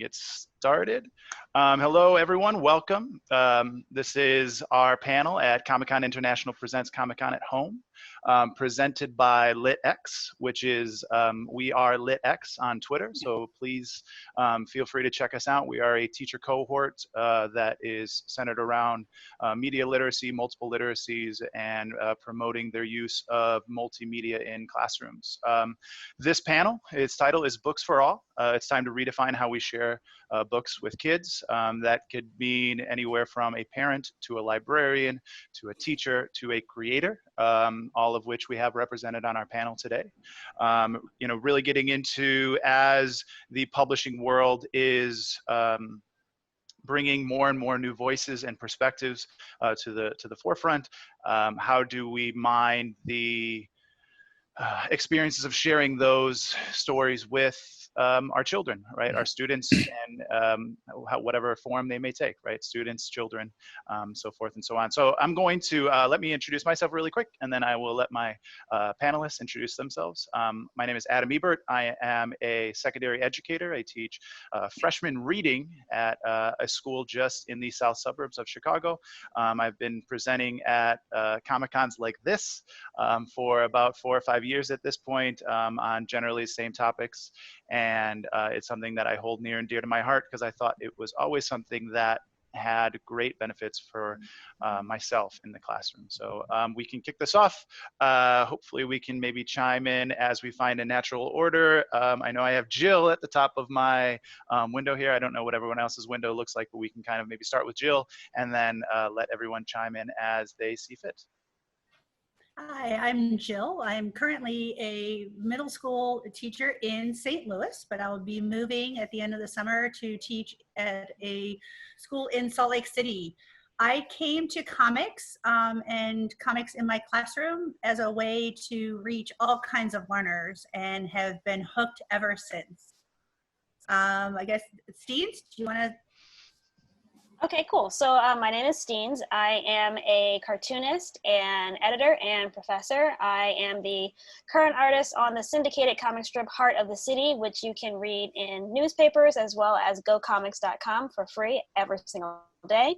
get started. Hello, everyone. Welcome. This is our panel at Comic-Con International Presents Comic-Con at Home, presented by LitX, which is, we are LitX on Twitter. So please feel free to check us out. We are a teacher cohort that is centered around media literacy, multiple literacies, and promoting their use of multimedia in classrooms. This panel, its title is Books for All. It's time to redefine how we share books with kids. That could mean anywhere from a parent to a librarian to a teacher to a creator, all of which we have represented on our panel today. You know, really getting into, as the publishing world is bringing more and more new voices and perspectives to the forefront. How do we mine the experiences of sharing those stories with our children, right? Our students, and whatever form they may take, right? Students, children, so forth and so on. So I'm going to let me introduce myself really quick, and then I will let my panelists introduce themselves. My name is Adam Ebert. I am a secondary educator. I teach freshman reading at a school just in the south suburbs of Chicago. I've been presenting at Comic-Cons like this for about 4 or 5 years at this point, on generally the same topics. And it's something that I hold near and dear to my heart because I thought it was always something that had great benefits for myself in the classroom. So we can kick this off. Hopefully we can maybe chime in as we find a natural order. I know I have Jill at the top of my window here. I don't know what everyone else's window looks like, but we can kind of maybe start with Jill and then let everyone chime in as they see fit. Hi, I'm Jill. I'm currently a middle school teacher in St. Louis, but I will be moving at the end of the summer to teach at a school in Salt Lake City. I came to comics and comics in my classroom as a way to reach all kinds of learners and have been hooked ever since. I guess, Steens, do you want to? Okay, cool. So my name is Steens. I am a cartoonist and editor and professor. I am the current artist on the syndicated comic strip Heart of the City, which you can read in newspapers as well as gocomics.com for free every single day.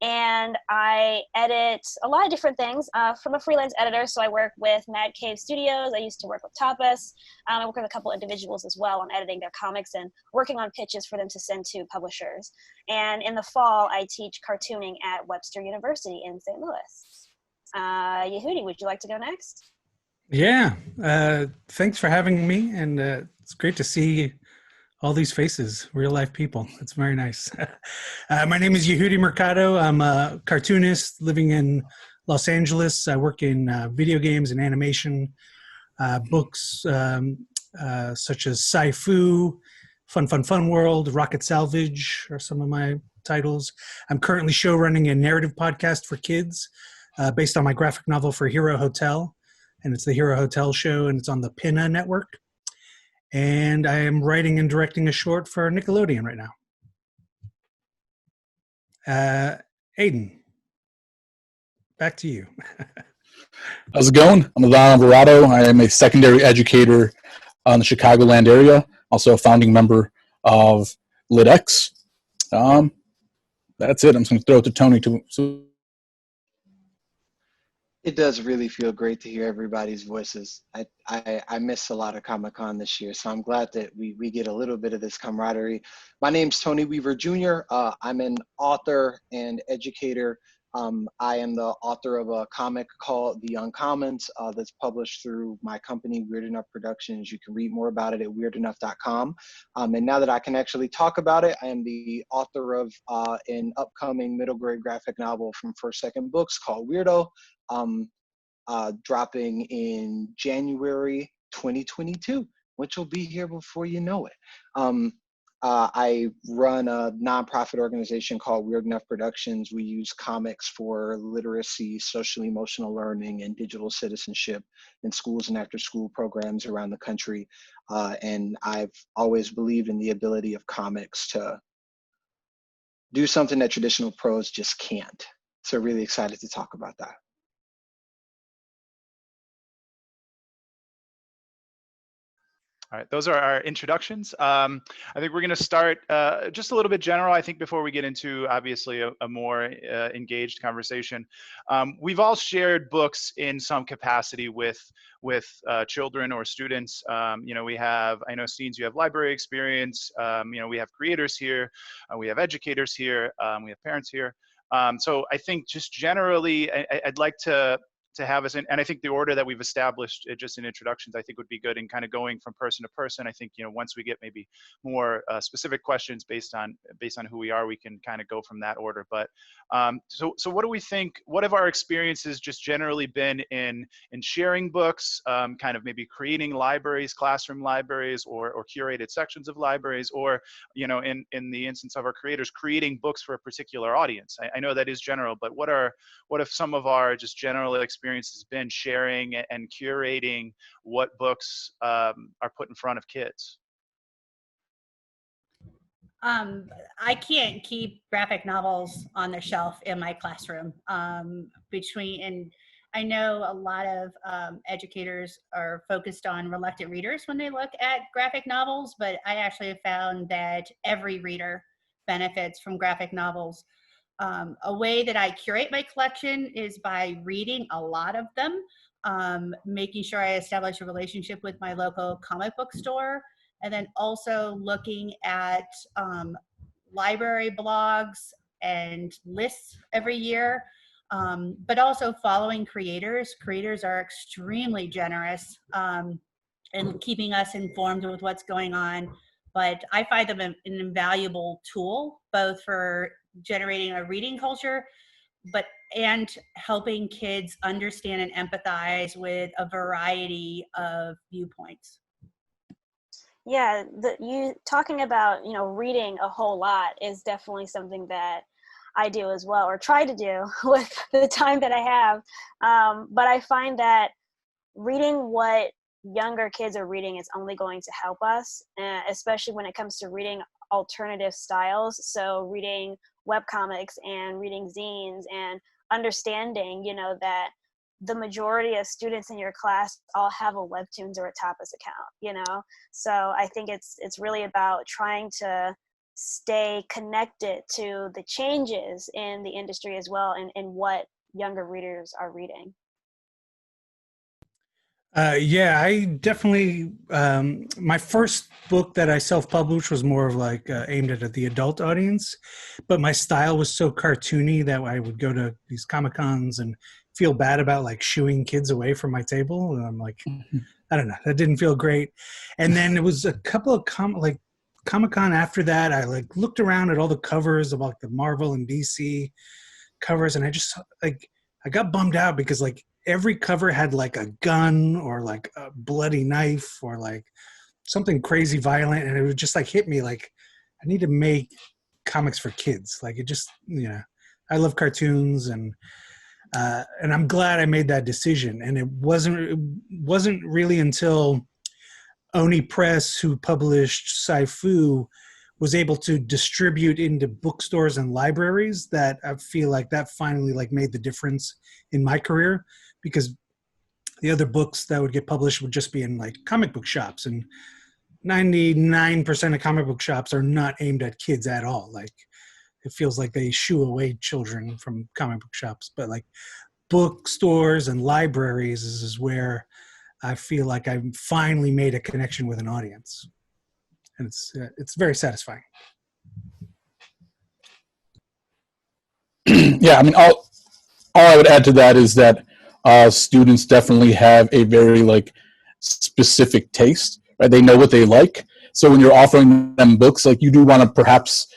And I edit a lot of different things from a freelance editor. So I work with Mad Cave Studios. I used to work with Tapas. I work with a couple individuals as well on editing their comics and working on pitches for them to send to publishers. And in the fall, I teach cartooning at Webster University in St. Louis. Yehudi, would you like to go next? Yeah, thanks for having me. And it's great to see all these faces, real life people. It's very nice. My name is Yehudi Mercado. I'm a cartoonist living in Los Angeles. I work in video games and animation, books such as Sci-Fu, Fun World, Rocket Salvage are some of my titles. I'm currently show running a narrative podcast for kids based on my graphic novel for Hero Hotel. And it's the Hero Hotel show, and it's on the Pinna network. And I am writing and directing a short for Nickelodeon right now. Aiden, back to you. How's it going? I'm Ivan Alvarado. I am a secondary educator in the Chicagoland area, also a founding member of LitX. That's it. I'm just going to throw it to Tony. It does really feel great to hear everybody's voices. I missed a lot of Comic-Con this year, so I'm glad that we get a little bit of this camaraderie. My name's Tony Weaver Jr. I'm an author and educator. I am the author of a comic called The Uncommons that's published through my company, Weird Enough Productions. You can read more about it at weirdenough.com. And now that I can actually talk about it, I am the author of an upcoming middle grade graphic novel from First Second Books called Weirdo, dropping in January 2022, which will be here before you know it. I run a nonprofit organization called Weird Enough Productions. We use comics for literacy, social emotional learning, and digital citizenship in schools and after school programs around the country. And I've always believed in the ability of comics to do something that traditional prose just can't. So really excited to talk about that. All right, those are our introductions. I think we're going to start just a little bit general, I think, before we get into, obviously, a more engaged conversation. We've all shared books in some capacity with children or students. You know, we have, I know, Steens, you have library experience. You know, we have creators here. We have educators here. We have parents here. So I think just generally, I'd like to have us in, and I think the order that we've established just in introductions, I think would be good, and kind of going from person to person. I think, you know, once we get maybe more specific questions based on who we are, we can kind of go from that order. But so what do we think? What have our experiences just generally been in sharing books, kind of maybe creating libraries, classroom libraries, or curated sections of libraries, or, you know, in the instance of our creators, creating books for a particular audience? I know that is general, but what have some of our just general experiences been sharing and curating what books are put in front of kids? I can't keep graphic novels on the shelf in my classroom. And I know a lot of educators are focused on reluctant readers when they look at graphic novels, but I actually have found that every reader benefits from graphic novels. A way that I curate my collection is by reading a lot of them, making sure I establish a relationship with my local comic book store, and then also looking at library blogs and lists every year, but also following creators. Creators are extremely generous in keeping us informed with what's going on, but I find them an invaluable tool, both for generating a reading culture, and helping kids understand and empathize with a variety of viewpoints. Yeah, you talking about, you know, reading a whole lot is definitely something that I do as well, or try to do with the time that I have. But I find that reading what younger kids are reading is only going to help us, especially when it comes to reading alternative styles. So reading webcomics and reading zines and understanding, you know, that the majority of students in your class all have a Webtoons or a Tapas account, you know? So I think it's really about trying to stay connected to the changes in the industry as well, and what younger readers are reading. Yeah, I definitely, my first book that I self-published was more of like aimed at the adult audience, but my style was so cartoony that I would go to these Comic-Cons and feel bad about like shooing kids away from my table. And I'm like, I don't know, that didn't feel great. And then it was a couple of Comic-Con after that, I like looked around at all the covers of like the Marvel and DC covers, and I just like, I got bummed out because like every cover had like a gun or like a bloody knife or like something crazy violent, and it would just like hit me like I need to make comics for kids. Like it just, you know, I love cartoons, and I'm glad I made that decision. And it wasn't really until Oni Press, who published Sci-Fu, was able to distribute into bookstores and libraries that I feel like that finally like made the difference in my career, because the other books that would get published would just be in like comic book shops, and 99% of comic book shops are not aimed at kids at all. Like it feels like they shoo away children from comic book shops, but like bookstores and libraries is where I feel like I've finally made a connection with an audience, and it's very satisfying. Yeah, I mean, all I would add to that is that students definitely have a very like specific taste, right? They know what they like. So when you're offering them books, like you do want to perhaps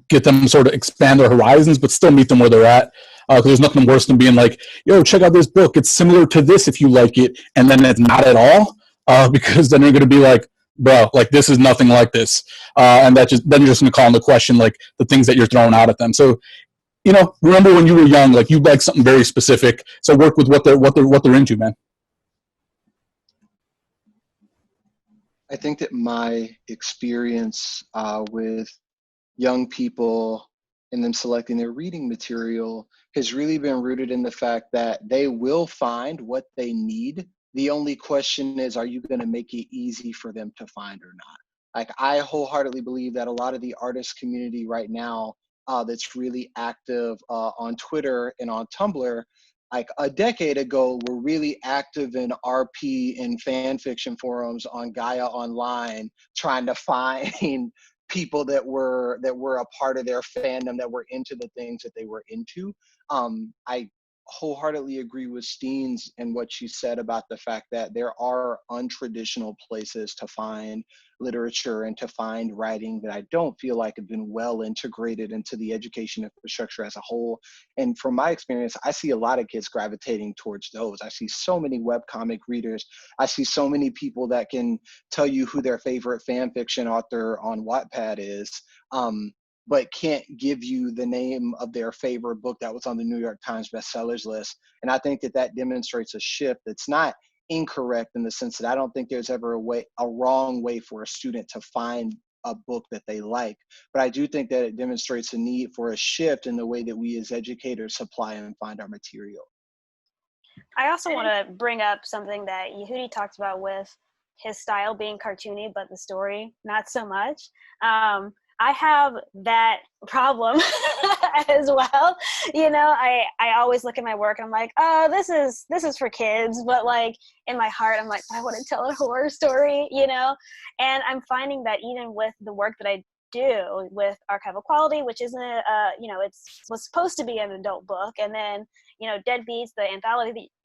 get them sort of expand their horizons, but still meet them where they're at. Because there's nothing worse than being like, yo, check out this book. It's similar to this if you like it, and then it's not at all. Because then you're going to be like, bro, like this is nothing like this. And then you're just going to call into question like the things that you're throwing out at them. So, you know, remember when you were young, like you like something very specific. So work with what they're into, man. I think that my experience with young people and them selecting their reading material has really been rooted in the fact that they will find what they need The only question is, are you going to make it easy for them to find or not? Like, I wholeheartedly believe that a lot of the artist community right now that's really active on Twitter and on Tumblr, like a decade ago, were really active in RP and fan fiction forums on Gaia Online, trying to find people that were a part of their fandom, that were into the things that they were into. I wholeheartedly agree with Steens and what she said about the fact that there are untraditional places to find literature and to find writing that I don't feel like have been well integrated into the education infrastructure as a whole. And from my experience, I see a lot of kids gravitating towards those. I see so many webcomic readers. I see so many people that can tell you who their favorite fan fiction author on Wattpad is. But can't give you the name of their favorite book that was on the New York Times bestsellers list. And I think that that demonstrates a shift that's not incorrect, in the sense that I don't think there's ever a wrong way for a student to find a book that they like. But I do think that it demonstrates a need for a shift in the way that we as educators supply and find our material. I also want to bring up something that Yehudi talked about with his style being cartoony, but the story not so much. I have that problem as well. You know, I always look at my work and I'm like, oh, this is for kids. But like in my heart, I'm like, I want to tell a horror story, you know? And I'm finding that even with the work that I do with Archival Quality, which isn't you know, was supposed to be an adult book. And then, you know, Deadbeats, the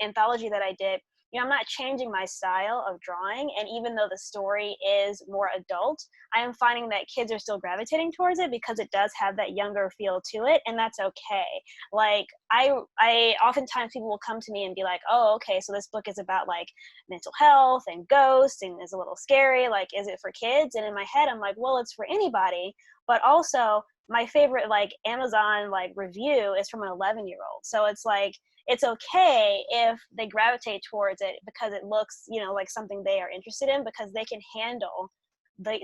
anthology that I did, you know, I'm not changing my style of drawing. And even though the story is more adult, I am finding that kids are still gravitating towards it because it does have that younger feel to it. And that's okay. Like I oftentimes people will come to me and be like, oh, okay, so this book is about like mental health and ghosts and is a little scary. Like, is it for kids? And in my head, I'm like, well, it's for anybody. But also my favorite like Amazon like review is from an 11-year-old. So it's like, it's okay if they gravitate towards it because it looks, you know, like something they are interested in, because they can handle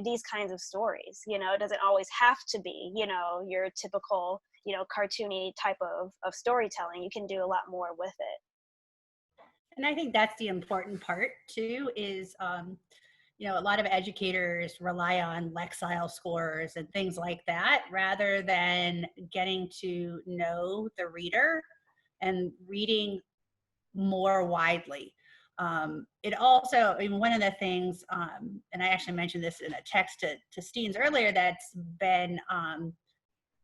these kinds of stories. You know, it doesn't always have to be, you know, your typical, you know, cartoony type of storytelling. You can do a lot more with it. And I think that's the important part too, is, you know, a lot of educators rely on Lexile scores and things like that, rather than getting to know the reader and reading more widely. It also, I mean, one of the things, and I actually mentioned this in a text to Steens earlier, that's been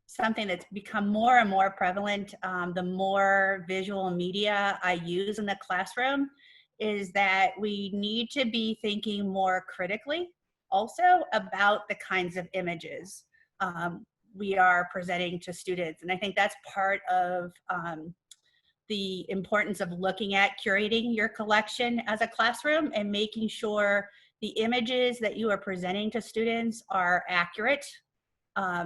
something that's become more and more prevalent the more visual media I use in the classroom, is that we need to be thinking more critically also about the kinds of images we are presenting to students. And I think that's part of the importance of looking at curating your collection as a classroom and making sure the images that you are presenting to students are accurate.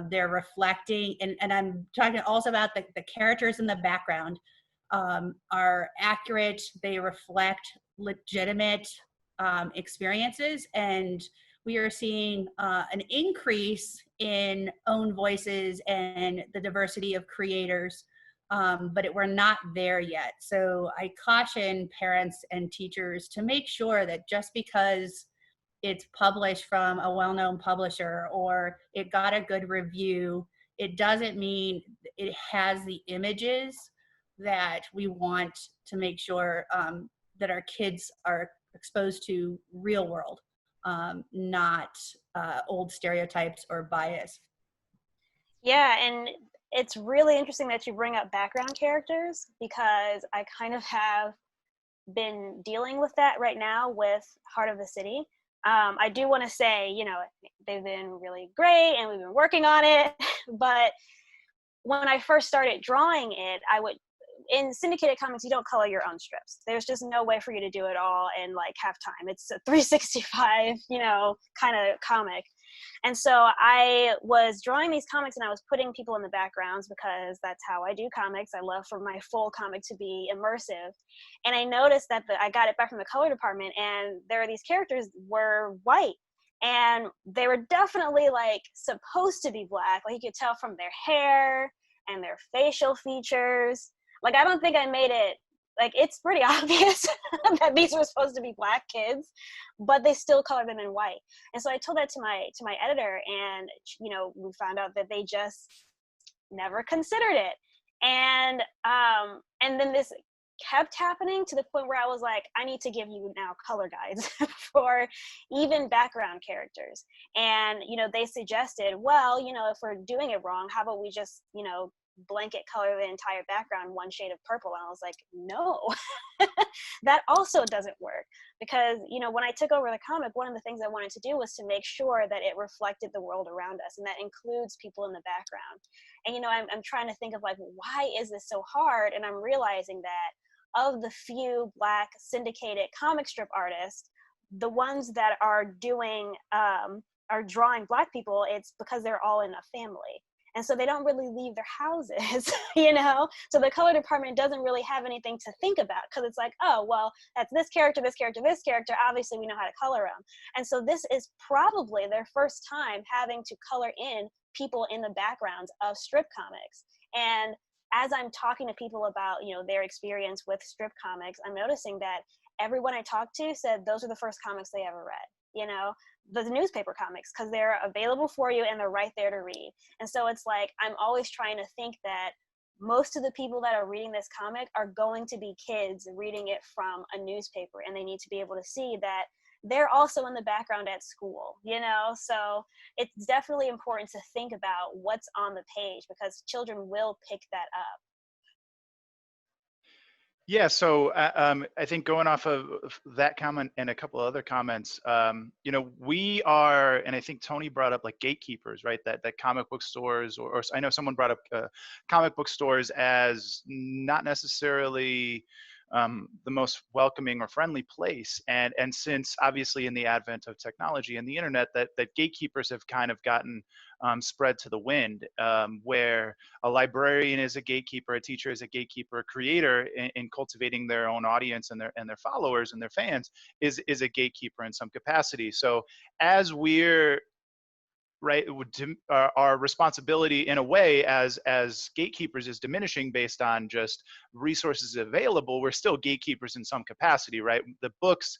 They're reflecting, and I'm talking also about the characters in the background are accurate. They reflect legitimate experiences. And we are seeing an increase in own voices and the diversity of creators, but we're not there yet. So I caution parents and teachers to make sure that just because it's published from a well-known publisher or it got a good review, it doesn't mean it has the images that we want to make sure that our kids are exposed to real world, not old stereotypes or bias. Yeah, and it's really interesting that you bring up background characters, because I kind of have been dealing with that right now with Heart of the City. I do want to say, you know, they've been really great and we've been working on it. But when I first started drawing it, in syndicated comics, you don't color your own strips. There's just no way for you to do it all in like half time. It's a 365, you know, kind of comic. And so I was drawing these comics and I was putting people in the backgrounds because that's how I do comics. I love for my full comic to be immersive. And I noticed that I got it back from the color department, and these characters were white. And they were definitely like supposed to be black. Like you could tell from their hair and their facial features. Like, I don't think I made it Like, it's pretty obvious that these were supposed to be Black kids, but they still color them in white. And so I told that to my editor, and we found out that they just never considered it. And then this kept happening to the point where I was like, I need to give you now color guides for even background characters. And they suggested, well, if we're doing it wrong, how about we just blanket color the entire background one shade of purple? And I was like, no. That also doesn't work, because when I took over the comic, one of the things I wanted to do was to make sure that it reflected the world around us, and that includes people in the background. And I'm trying to think of, like, why is this so hard? And I'm realizing that of the few Black syndicated comic strip artists, the ones that are doing are drawing Black people, it's because they're all in a family. And so they don't really leave their houses, So the color department doesn't really have anything to think about, because it's like, oh, well, that's this character, this character, this character. Obviously, we know how to color them. And so this is probably their first time having to color in people in the backgrounds of strip comics. And as I'm talking to people about, their experience with strip comics, I'm noticing that everyone I talked to said those are the first comics they ever read, the newspaper comics, because they're available for you and they're right there to read. And so it's like, I'm always trying to think that most of the people that are reading this comic are going to be kids reading it from a newspaper, and they need to be able to see that they're also in the background at school, So it's definitely important to think about what's on the page, because children will pick that up. Yeah, so I think going off of that comment and a couple of other comments, we are, and I think Tony brought up, like, gatekeepers, right? That comic book stores, or I know someone brought up comic book stores as not necessarily the most welcoming or friendly place. And since obviously in the advent of technology and the internet, that gatekeepers have kind of gotten spread to the wind, where a librarian is a gatekeeper, a teacher is a gatekeeper, a creator in cultivating their own audience and their followers and their fans is a gatekeeper in some capacity. So as we're right, our responsibility in a way as gatekeepers is diminishing based on just resources available, we're still gatekeepers in some capacity, right? The books,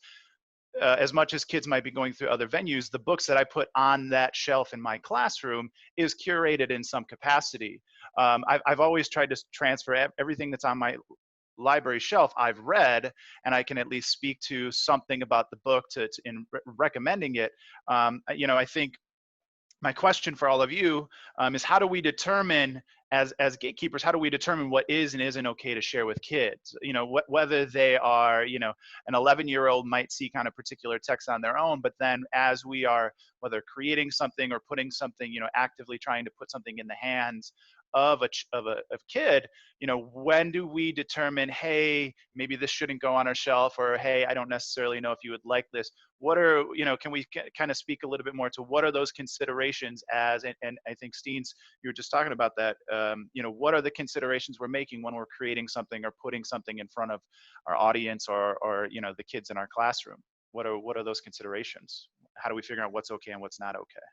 as much as kids might be going through other venues, the books that I put on that shelf in my classroom is curated in some capacity. I've always tried to transfer everything that's on my library shelf I've read, and I can at least speak to something about the book in recommending it. I think my question for all of you is, how do we determine, as gatekeepers, how do we determine what is and isn't okay to share with kids? Whether they are, an 11-year-old might see kind of particular text on their own, but then as we are, whether creating something or putting something, actively trying to put something in the hands of a kid, when do we determine, hey, maybe this shouldn't go on our shelf, or hey, I don't necessarily know if you would like this? What are, can we kind of speak a little bit more to what are those considerations and I think Steens, you were just talking about that, what are the considerations we're making when we're creating something or putting something in front of our audience or the kids in our classroom? What are those considerations? How do we figure out what's okay and what's not okay?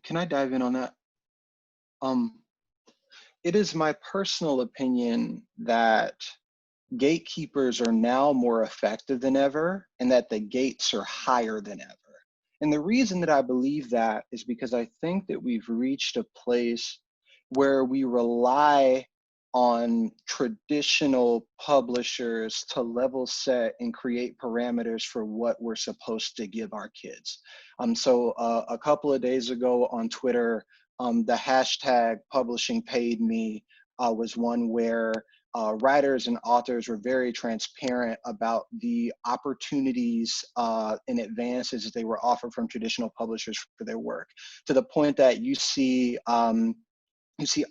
Can I dive in on that? It is my personal opinion that gatekeepers are now more effective than ever, and that the gates are higher than ever. And the reason that I believe that is because I think that we've reached a place where we rely on traditional publishers to level set and create parameters for what we're supposed to give our kids. So a couple of days ago on Twitter, the hashtag publishing paid me was one where writers and authors were very transparent about the opportunities and advances that they were offered from traditional publishers for their work, to the point that you see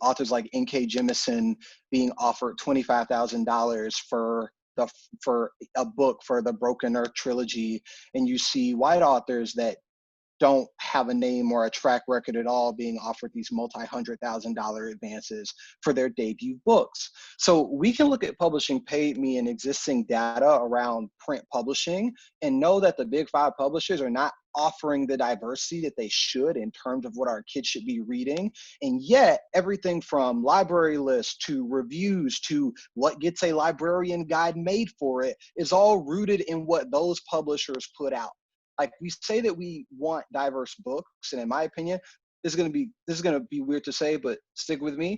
authors like N.K. Jemisin being offered $25,000 for a book for the Broken Earth trilogy, and you see white authors that don't have a name or a track record at all being offered these multi-$100,000 advances for their debut books. So we can look at Publishing Paid Me and existing data around print publishing and know that the big five publishers are not offering the diversity that they should in terms of what our kids should be reading. And yet everything from library lists to reviews to what gets a librarian guide made for it is all rooted in what those publishers put out. Like, we say that we want diverse books, and in my opinion, this is gonna be weird to say, but stick with me.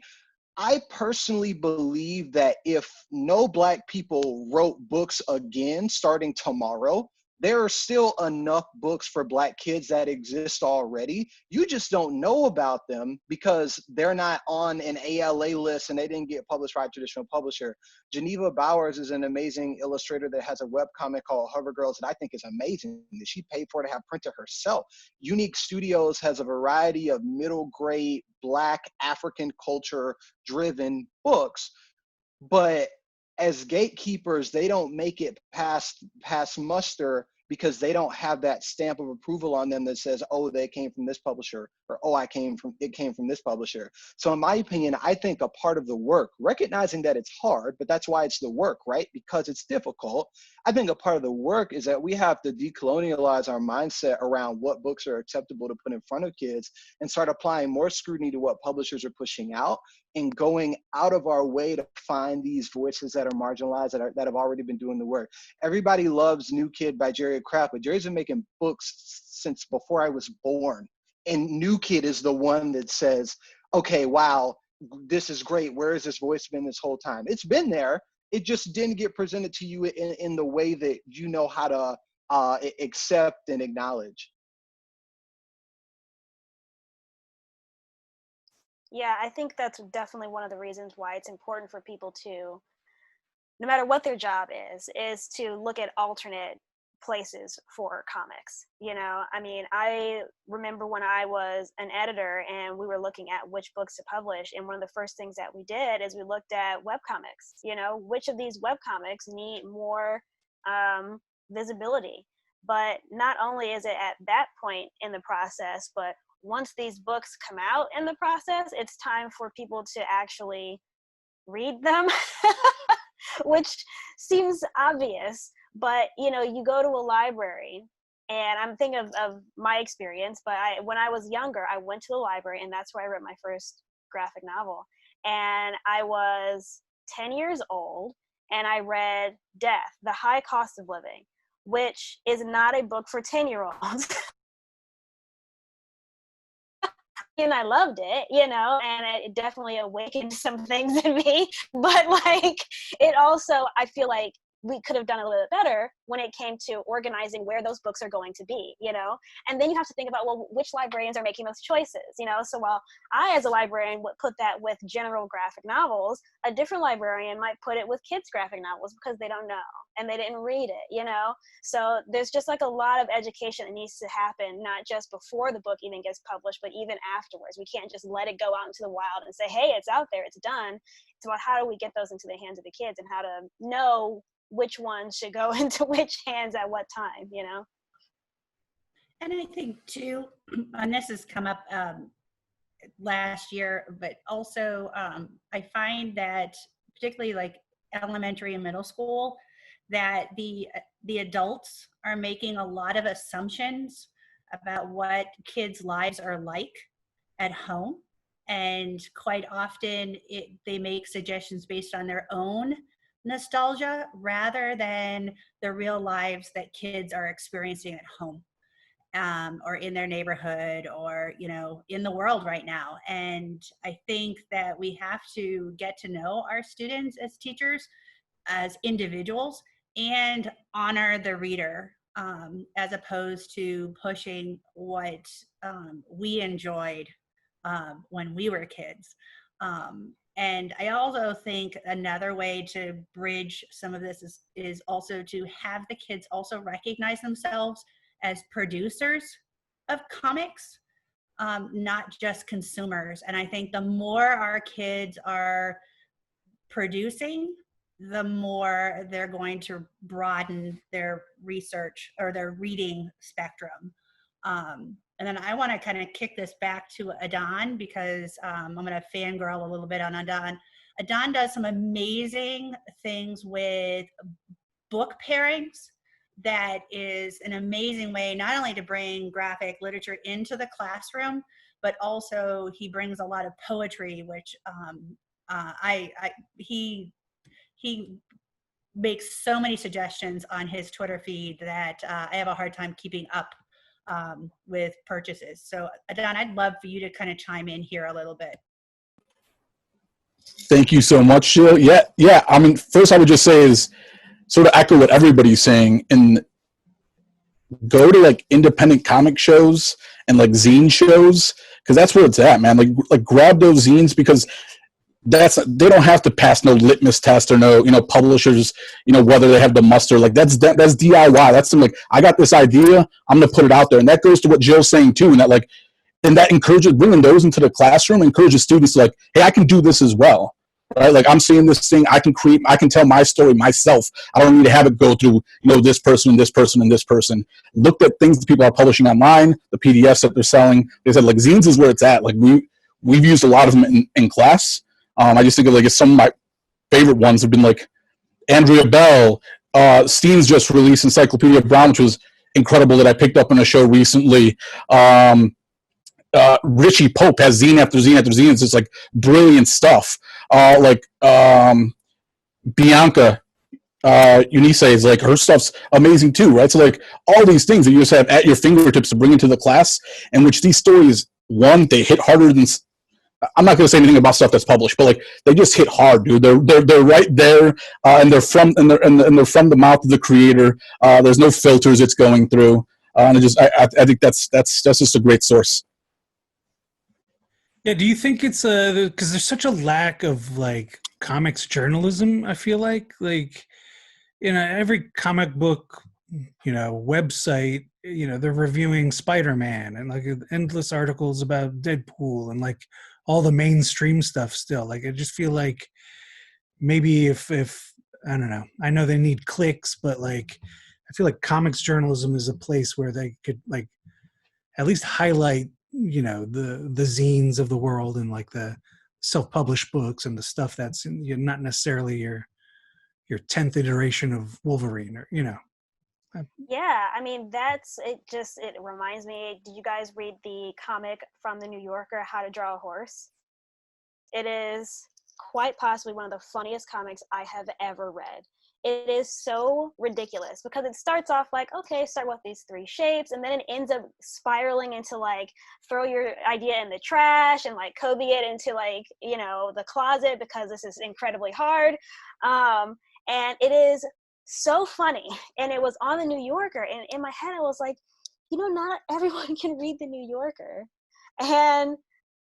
I personally believe that if no Black people wrote books again starting tomorrow, there are still enough books for Black kids that exist already. You just don't know about them because they're not on an ALA list and they didn't get published by a traditional publisher. Geneva Bowers is an amazing illustrator that has a webcomic called Hover Girls that I think is amazing, that she paid for to have printed herself. Unique Studios has a variety of middle grade Black African culture driven books, but as gatekeepers, they don't make it past muster because they don't have that stamp of approval on them that says, oh, they came from this publisher, or oh, it came from this publisher. So in my opinion, I think a part of the work, recognizing that it's hard, but that's why it's the work, right? Because it's difficult. I think a part of the work is that we have to decolonialize our mindset around what books are acceptable to put in front of kids and start applying more scrutiny to what publishers are pushing out and going out of our way to find these voices that are marginalized, that have already been doing the work. Everybody loves New Kid by Jerry Craft, but Jerry's been making books since before I was born. And New Kid is the one that says, okay, wow, this is great. Where has this voice been this whole time? It's been there. It just didn't get presented to you in the way that you know how to accept and acknowledge. Yeah, I think that's definitely one of the reasons why it's important for people to, no matter what their job is to look at alternate places for comics. You know, I mean, I remember when I was an editor and we were looking at which books to publish, and one of the first things that we did is we looked at webcomics. You know, which of these webcomics need more visibility? But not only is it at that point in the process, but once these books come out in the process, it's time for people to actually read them, which seems obvious. But, you know, you go to a library, and I'm thinking of my experience, but when I was younger, I went to the library, and that's where I wrote my first graphic novel. And I was 10 years old, and I read Death, The High Cost of Living, which is not a book for 10-year-olds. And I loved it, you know, and it definitely awakened some things in me. But like, it also, I feel like we could have done a little bit better when it came to organizing where those books are going to be, you know? And then you have to think about, well, which librarians are making those choices, you know? So while I, as a librarian, would put that with general graphic novels, a different librarian might put it with kids' graphic novels because they don't know and they didn't read it, you know? So there's just like a lot of education that needs to happen, not just before the book even gets published, but even afterwards. We can't just let it go out into the wild and say, hey, it's out there, it's done. It's about how do we get those into the hands of the kids and how to know which ones should go into which hands at what time, you know? And I think too, and this has come up last year, but also I find that particularly like elementary and middle school, that the adults are making a lot of assumptions about what kids' lives are like at home. And quite often they make suggestions based on their own nostalgia rather than the real lives that kids are experiencing at home, or in their neighborhood, or, you know, in the world right now. And I think that we have to get to know our students as teachers, as individuals, and honor the reader, as opposed to pushing what we enjoyed when we were kids. And I also think another way to bridge some of this is also to have the kids also recognize themselves as producers of comics, not just consumers. And I think the more our kids are producing, the more they're going to broaden their research or their reading spectrum. And then I want to kind of kick this back to Adon because I'm going to fangirl a little bit on Adon. Adon does some amazing things with book pairings. That is an amazing way not only to bring graphic literature into the classroom, but also he brings a lot of poetry, which he makes so many suggestions on his Twitter feed that I have a hard time keeping up with purchases. So Adon, I'd love for you to kind of chime in here a little bit. Thank you so much, Jill. Yeah. I mean, first I would just say is sort of echo what everybody's saying and go to like independent comic shows and like zine shows because that's where it's at, man. Like grab those zines because they don't have to pass no litmus test or no publishers whether they have the muster. Like that's DIY. That's like I got this idea, I'm gonna put it out there, and that goes to what Jill's saying too, and that encourages bringing those into the classroom, encourages students to like, hey, I can do this as well. Right? Like I'm seeing this thing, I can tell my story myself. I don't need to have it go through, this person and this person and this person. Looked at things that people are publishing online, the PDFs that they're selling. They said like zines is where it's at. Like we've used a lot of them in class. I just think of like some of my favorite ones have been like Andrea Bell, Steen's just released Encyclopedia Brown, which was incredible that I picked up in a show recently. Richie Pope has zine after zine after zine. It's just like brilliant stuff. Bianca Eunice is like her stuff's amazing too, right? So like all these things that you just have at your fingertips to bring into the class, in which these stories, one, they hit harder than. I'm not going to say anything about stuff that's published, but like they just hit hard, dude. They're right there, and they're from the mouth of the creator. There's no filters it's going through, and I think that's just a great source. Yeah, do you think it's because there's such a lack of like comics journalism? I feel like every comic book, website, they're reviewing Spider-Man and like endless articles about Deadpool and like all the mainstream stuff still. Like I just feel like maybe if I don't know, I know they need clicks, but like I feel like comics journalism is a place where they could like at least highlight the zines of the world and like the self-published books and the stuff that's not necessarily your 10th iteration of Wolverine or Yeah, I mean it reminds me, did you guys read the comic from the New Yorker, How to Draw a Horse? It is quite possibly one of the funniest comics I have ever read. It is so ridiculous because it starts off like, okay, start with these 3 shapes, and then it ends up spiraling into like throw your idea in the trash and like Kobe it into like, the closet because this is incredibly hard. And it is so funny. And it was on the New Yorker. And in my head, I was like, not everyone can read the New Yorker. And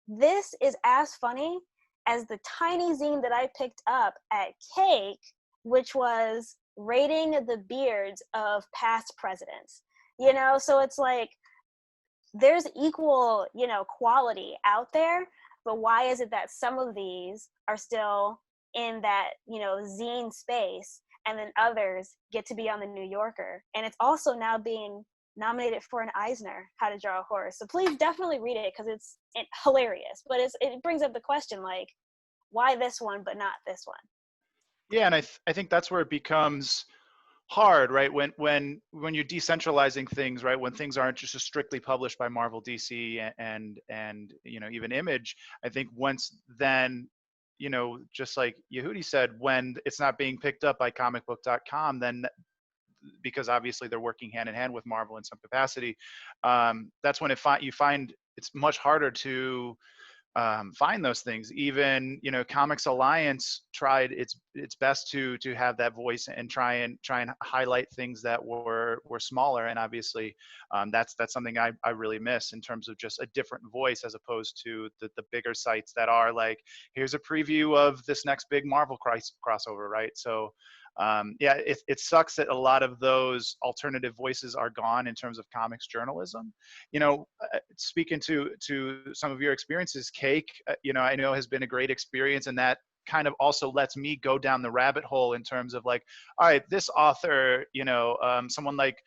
this is as funny as the tiny zine that I picked up at Cake, which was rating the beards of past presidents. So it's like, there's equal, quality out there, but why is it that some of these are still in that, zine space, and then others get to be on the New Yorker? And it's also now being nominated for an Eisner, How to Draw a Horse. So please definitely read it because it's hilarious. But it brings up the question, like, why this one but not this one? Yeah, and I think that's where it becomes hard, right? When you're decentralizing things, right? When things aren't just strictly published by Marvel, DC, and even Image. I think once then, just like Yehudi said, when it's not being picked up by comicbook.com, then because obviously they're working hand in hand with Marvel in some capacity, that's when you find it's much harder to find those things. Even Comics Alliance tried its best to have that voice and try and highlight things that were smaller, and obviously that's something I really miss in terms of just a different voice as opposed to the bigger sites that are like, here's a preview of this next big Marvel crossover, right? So yeah, it sucks that a lot of those alternative voices are gone in terms of comics journalism. Speaking to some of your experiences, Cake, I know has been a great experience, and that kind of also lets me go down the rabbit hole in terms of like, all right, this author, someone like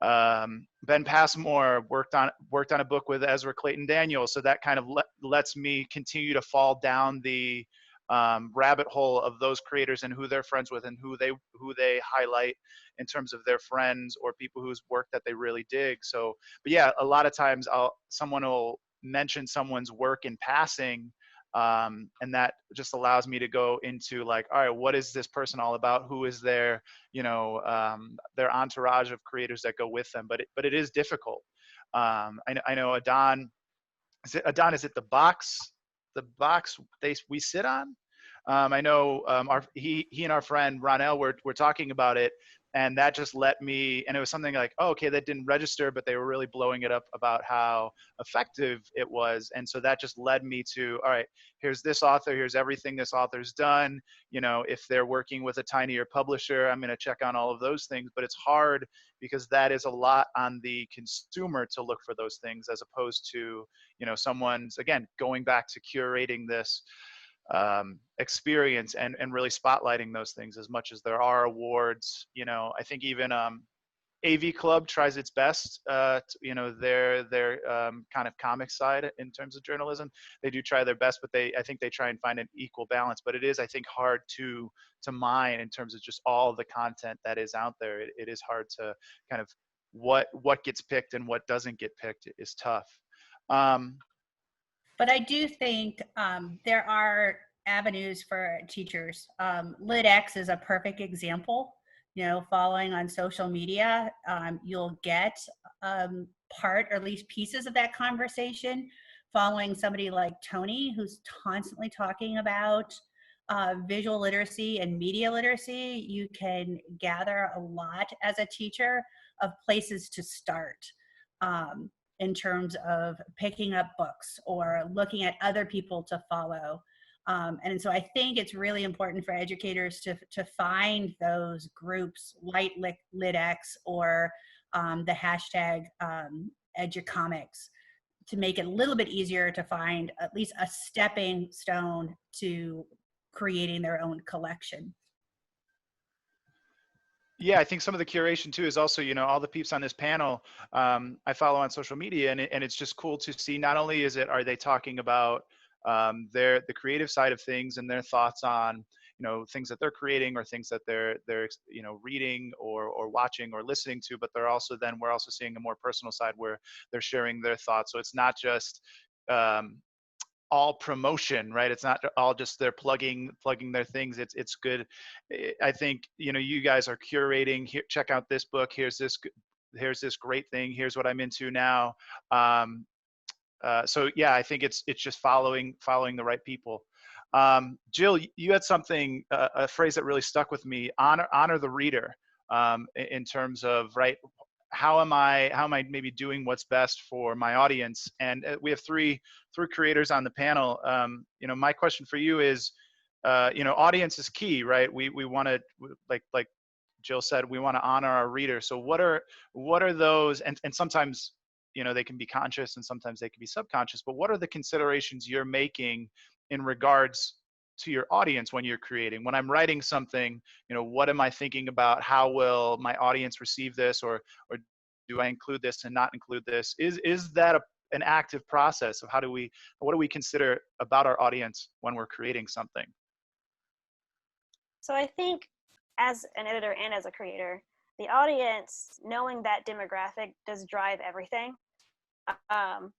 Ben Passmore worked on a book with Ezra Clayton Daniels, so that kind of lets me continue to fall down the rabbit hole of those creators and who they're friends with and who they highlight in terms of their friends or people whose work that they really dig. So, but yeah, a lot of times someone will mention someone's work in passing, and that just allows me to go into like, all right, what is this person all about? Who is their, their entourage of creators that go with them? But it is difficult. I know Adon. Is it the box we sit on? I know he and our friend Ronell were talking about it, and that just let me, and it was something like, oh, okay, that didn't register, but they were really blowing it up about how effective it was. And so that just led me to, all right, here's this author, here's everything this author's done. If they're working with a tinier publisher, I'm going to check on all of those things. But it's hard because that is a lot on the consumer to look for those things, as opposed to, someone's, again, going back to curating this experience and really spotlighting those things as much as there are awards. I think even AV Club tries its best, their kind of comic side in terms of journalism. They do try their best, but I think they try and find an equal balance. But it is, I think, hard to mine in terms of just all the content that is out there. It is hard to kind of what gets picked and what doesn't get picked is tough. But I do think there are avenues for teachers. LitX is a perfect example. Following on social media, you'll get part or at least pieces of that conversation. Following somebody like Tony, who's constantly talking about visual literacy and media literacy, you can gather a lot as a teacher of places to start. In terms of picking up books or looking at other people to follow. And so I think it's really important for educators to find those groups like LitX or the hashtag Educomics to make it a little bit easier to find at least a stepping stone to creating their own collection. Yeah, I think some of the curation too is also, all the peeps on this panel I follow on social media, and it's just cool to see. Not only are they talking about the creative side of things and their thoughts on things that they're creating or things that they're reading or watching or listening to, but we're also seeing a more personal side where they're sharing their thoughts. So it's not just all promotion, right? It's not all just they're plugging their things. It's good. I think you guys are curating. Here, check out this book. Here's this great thing. Here's what I'm into now. So yeah, I think it's just following the right people. Jill, you had something, a phrase that really stuck with me. Honor the reader. In terms of, right, how am I maybe doing what's best for my audience? And we have three creators on the panel. My question for you is, audience is key, right? We want to, like Jill said, we want to honor our reader. So what are those, and sometimes, they can be conscious and sometimes they can be subconscious, but what are the considerations you're making in regards to your audience when you're creating? When I'm writing something, what am I thinking about? How will my audience receive this, or do I include this and not include this? Is that an active process of what do we consider about our audience when we're creating something? So I think as an editor and as a creator, the audience, knowing that demographic does drive everything,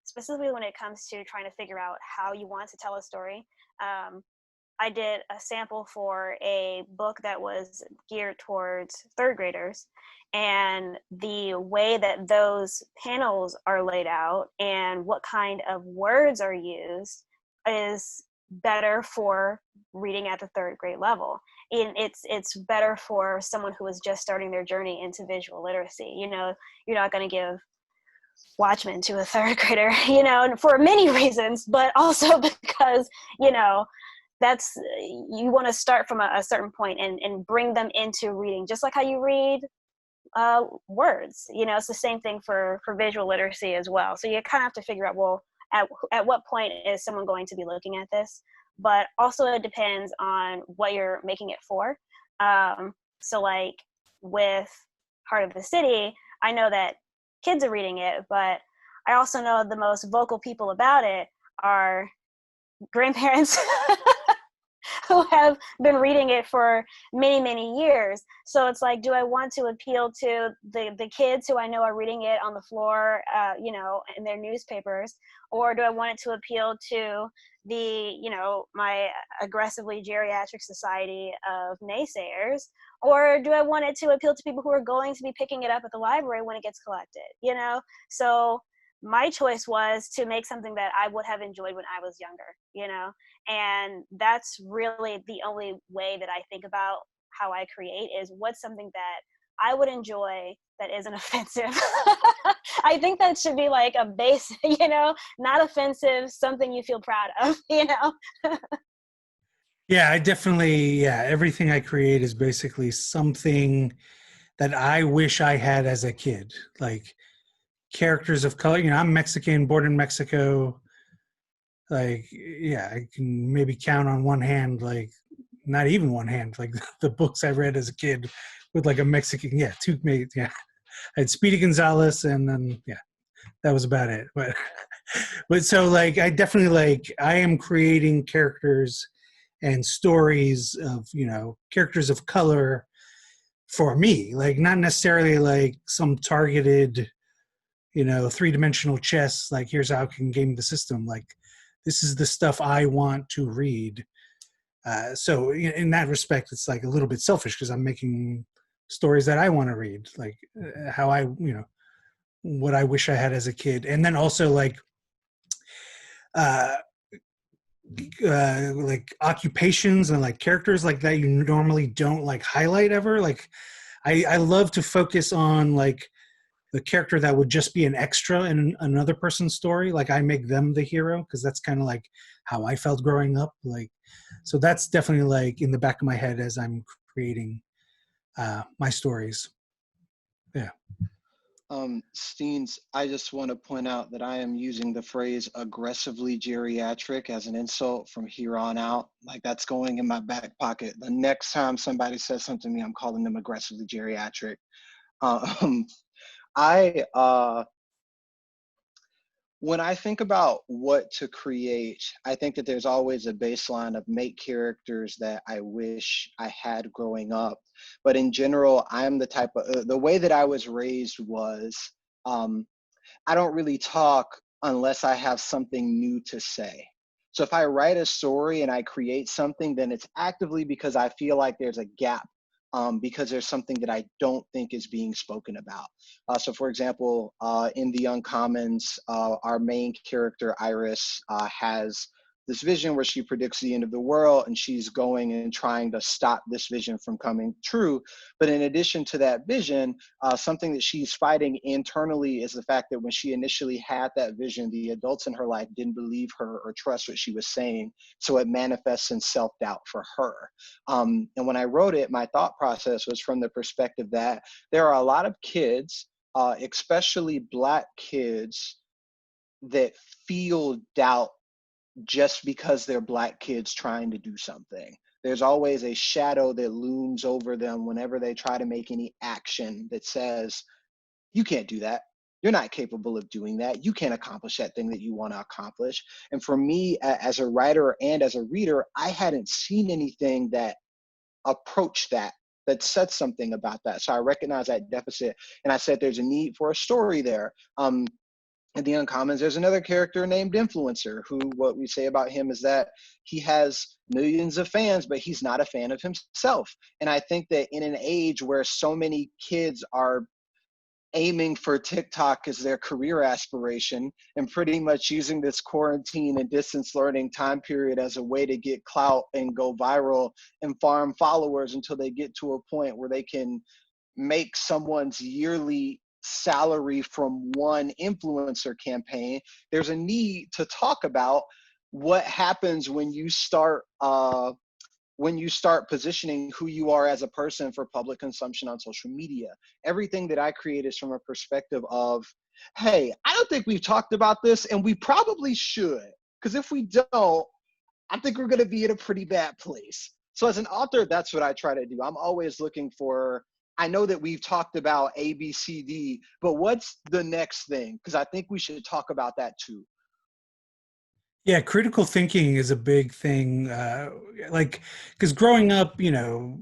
specifically when it comes to trying to figure out how you want to tell a story. I did a sample for a book that was geared towards third graders, and the way that those panels are laid out and what kind of words are used is better for reading at the third grade level. And it's better for someone who is just starting their journey into visual literacy. You're not going to give Watchmen to a third grader, for many reasons, but also because, that's, you want to start from a certain point and bring them into reading, just like how you read words. It's the same thing for visual literacy as well. So you kind of have to figure out, well, at what point is someone going to be looking at this? But also it depends on what you're making it for. So like with Heart of the City, I know that kids are reading it, but I also know the most vocal people about it are grandparents who have been reading it for many, many years. So it's like, do I want to appeal to the kids who I know are reading it on the floor, you know, in their newspapers, or do I want it to appeal to the, you know, my aggressively geriatric society of naysayers, or do I want it to appeal to people who are going to be picking it up at the library when it gets collected, you know? So my choice was to make something that I would have enjoyed when I was younger, you know? And that's really the only way that I think about how I create, is what's something that I would enjoy that isn't offensive. I think that should be like a base, you know, not offensive, something you feel proud of, you know? Yeah, I definitely, yeah, everything I create is basically something that I wish I had as a kid. Like characters of color, you know, I'm Mexican, born in Mexico. Like, yeah, I can maybe count on one hand, like not even one hand, like the books I read as a kid with like a Mexican, yeah, two, maybe, yeah. I had Speedy Gonzalez, and then, yeah, that was about it. But so like, I definitely like, I am creating characters and stories of, you know, characters of color for me, like not necessarily like some targeted, you know, three-dimensional chess, like here's how I can game the system. Like this is the stuff I want to read. So in that respect, it's like a little bit selfish because I'm making stories that I want to read, like how I, you know, what I wish I had as a kid. And then also like like occupations and like characters like that you normally don't like highlight ever. Like I love to focus on like the character that would just be an extra in another person's story. Like I make them the hero because that's kind of like how I felt growing up. Like, so that's definitely like in the back of my head as I'm creating my stories. Yeah. Steens, I just want to point out that I am using the phrase aggressively geriatric as an insult from here on out. Like that's going in my back pocket. The next time somebody says something to me, I'm calling them aggressively geriatric. I when I think about what to create, I think that there's always a baseline of make characters that I wish I had growing up. But in general, I'm the type of, the way that I was raised was, I don't really talk unless I have something new to say. So if I write a story and I create something, then it's actively because I feel like there's a gap, because there's something that I don't think is being spoken about. So for example, in The Uncommons, our main character, Iris, has this vision where she predicts the end of the world, and she's going and trying to stop this vision from coming true. But in addition to that vision, something that she's fighting internally is the fact that when she initially had that vision, the adults in her life didn't believe her or trust what she was saying. So it manifests in self-doubt for her. And when I wrote it, my thought process was from the perspective that there are a lot of kids, especially Black kids, that feel doubt just because they're Black kids trying to do something. There's always a shadow that looms over them whenever they try to make any action that says, you can't do that. You're not capable of doing that. You can't accomplish that thing that you want to accomplish. And for me, as a writer and as a reader, I hadn't seen anything that approached that said something about that. So I recognized that deficit, and I said there's a need for a story there. In The Uncommons, there's another character named Influencer, who what we say about him is that he has millions of fans, but he's not a fan of himself. And I think that in an age where so many kids are aiming for TikTok as their career aspiration and pretty much using this quarantine and distance learning time period as a way to get clout and go viral and farm followers until they get to a point where they can make someone's yearly salary from one influencer campaign, there's a need to talk about what happens when you start positioning who you are as a person for public consumption on social media. Everything that I create is from a perspective of, hey, I don't think we've talked about this, and we probably should, because if we don't, I think we're going to be in a pretty bad place. So as an author, that's what I try to do. I'm always looking for I know that we've talked about A, B, C, D, but what's the next thing? Because I think we should talk about that too. Yeah, critical thinking is a big thing. Like, because growing up, you know,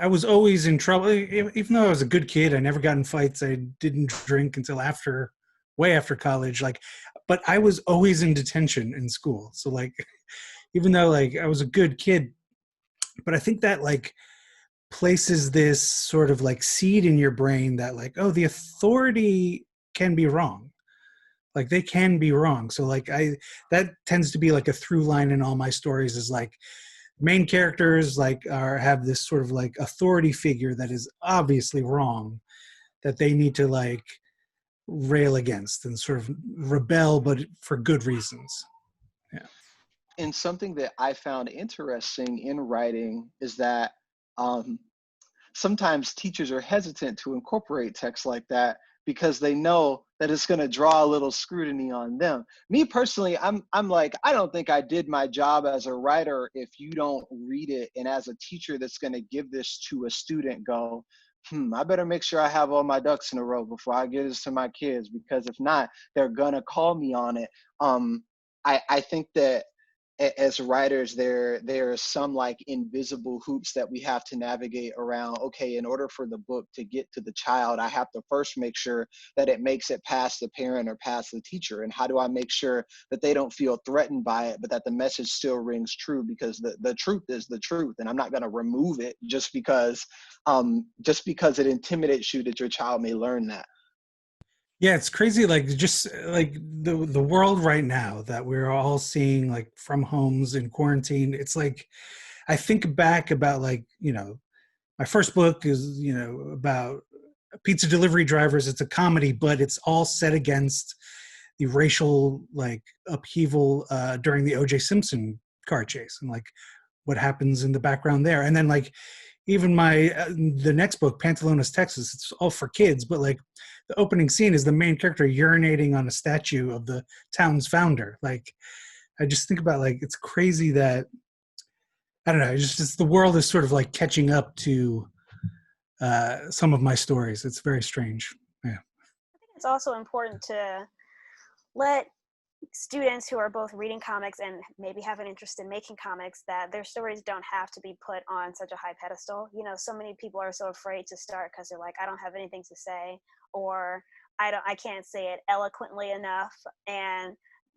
I was always in trouble. Even though I was a good kid, I never got in fights. I didn't drink until after, way after college. Like, but I was always in detention in school. So, like, even though like I was a good kid, but I think that like places this sort of like seed in your brain that like, oh, the authority can be wrong, like they can be wrong. So like I that tends to be like a through line in all my stories, is like main characters like are have this sort of like authority figure that is obviously wrong, that they need to like rail against and sort of rebel, but for good reasons. Yeah. And something that I found interesting in writing is that um, sometimes teachers are hesitant to incorporate text like that because they know that it's going to draw a little scrutiny on them. Me personally, I'm like, I don't think I did my job as a writer if you don't read it, and as a teacher that's going to give this to a student, go, I better make sure I have all my ducks in a row before I give this to my kids, because if not, they're going to call me on it. I think that as writers, there are some like invisible hoops that we have to navigate around. Okay, in order for the book to get to the child, I have to first make sure that it makes it past the parent or past the teacher. And how do I make sure that they don't feel threatened by it, but that the message still rings true? Because the truth is the truth, and I'm not going to remove it just because it intimidates you that your child may learn that. Yeah, it's crazy. Like just like the world right now that we're all seeing, like from homes in quarantine. It's like I think back about like, you know, my first book is, you know, about pizza delivery drivers. It's a comedy, but it's all set against the racial like upheaval during the O.J. Simpson car chase and like what happens in the background there. And then like even my the next book, Pantalones, Texas, it's all for kids, but like the opening scene is the main character urinating on a statue of the town's founder. Like I just think about like it's crazy that I don't know, just the world is sort of like catching up to some of my stories. It's very strange. Yeah. It's also important to let students who are both reading comics and maybe have an interest in making comics, that their stories don't have to be put on such a high pedestal. You know, so many people are so afraid to start because they're like, I don't have anything to say, or I can't say it eloquently enough. And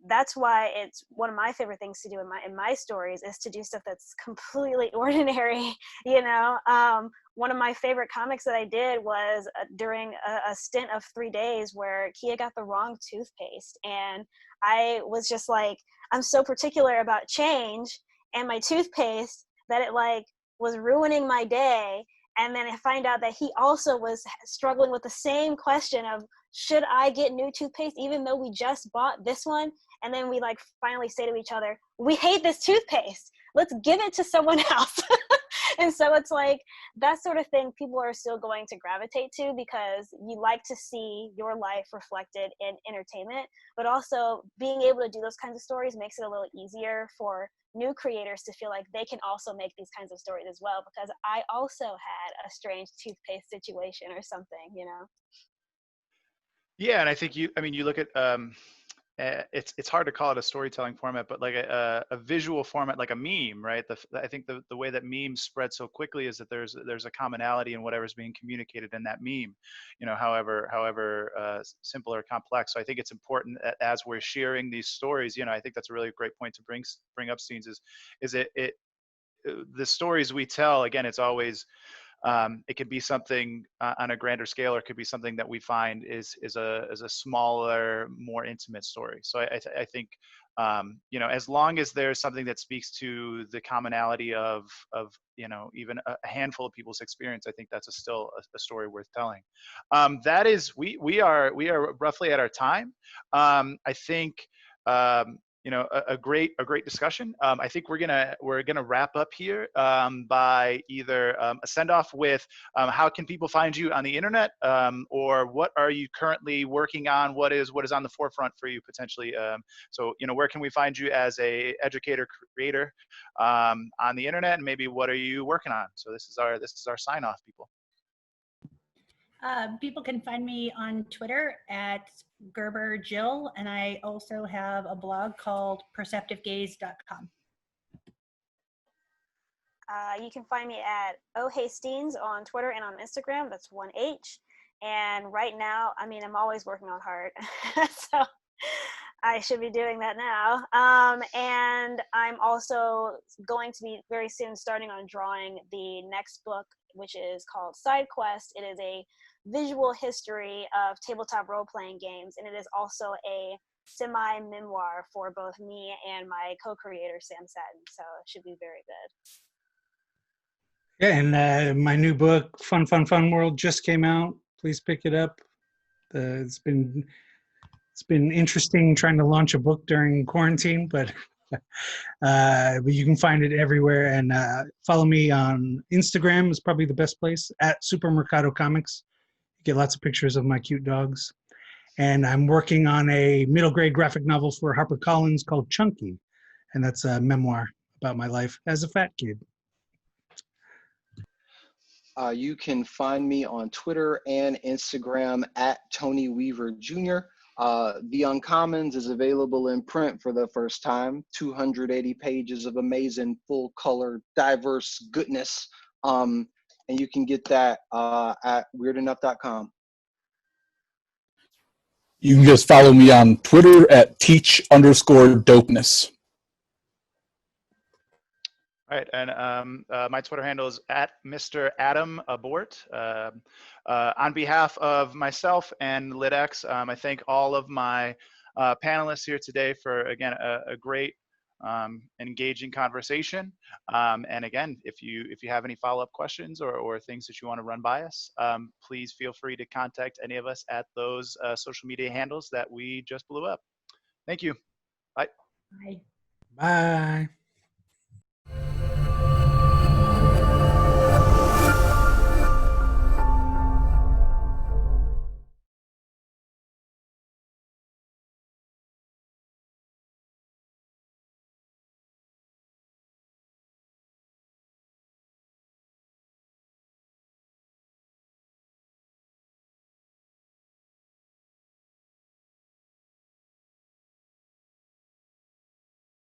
that's why it's one of my favorite things to do in my stories is to do stuff that's completely ordinary. You know, one of my favorite comics that I did was during a stint of 3 days where Kia got the wrong toothpaste, and I was just like, I'm so particular about change and my toothpaste that it like was ruining my day. And then I find out that he also was struggling with the same question of, should I get new toothpaste even though we just bought this one? And then we like finally say to each other, we hate this toothpaste. Let's give it to someone else. And so it's like that sort of thing people are still going to gravitate to because you like to see your life reflected in entertainment, but also being able to do those kinds of stories makes it a little easier for new creators to feel like they can also make these kinds of stories as well, because I also had a strange toothpaste situation or something, you know? Yeah, and I think you look at it's hard to call it a storytelling format, but like a visual format, like a meme, right? I think the way that memes spread so quickly is that there's a commonality in whatever's being communicated in that meme, you know, however simple or complex. So I think it's important that as we're sharing these stories, you know, I think that's a really great point to bring up, Steens, is the stories we tell, again, it's always it could be something on a grander scale, or it could be something that we find is a smaller, more intimate story. So I think you know, as long as there's something that speaks to the commonality of you know, even a handful of people's experience, I think that's still a story worth telling. That is, we are roughly at our time. I think. You know, a great discussion. I think we're gonna wrap up here by either a send off with how can people find you on the internet, or what are you currently working on? What is on the forefront for you potentially? So you know, where can we find you as a educator creator on the internet, and maybe what are you working on? So this is our sign off, people. People can find me on Twitter at Gerber Jill, and I also have a blog called perceptivegaze.com. You can find me at ohastines on Twitter and on Instagram. That's 1H. And right now, I mean, I'm always working on heart, so I should be doing that now. And I'm also going to be very soon starting on drawing the next book, which is called Side Quest. It is a visual history of tabletop role-playing games, and it is also a semi-memoir for both me and my co-creator, Sam Satin. So it should be very good. Yeah, and my new book, Fun, Fun, Fun World, just came out. Please pick it up. It's been interesting trying to launch a book during quarantine, but you can find it everywhere. And follow me on Instagram is probably the best place, at Supermercado Comics. You get lots of pictures of my cute dogs. And I'm working on a middle grade graphic novel for HarperCollins called Chunky, and that's a memoir about my life as a fat kid. You can find me on Twitter and Instagram at Tony Weaver Jr. The Uncommons is available in print for the first time. 280 pages of amazing, full color, diverse goodness. And you can get that at weirdenough.com. You can just follow me on Twitter at teach_dopeness. All right, and my Twitter handle is at Mr. Adam Abort. On behalf of myself and LitX, I thank all of my panelists here today for, again, a great engaging conversation. And again, if you have any follow-up questions or things that you want to run by us, please feel free to contact any of us at those social media handles that we just blew up. Thank you. Bye. Bye. Bye.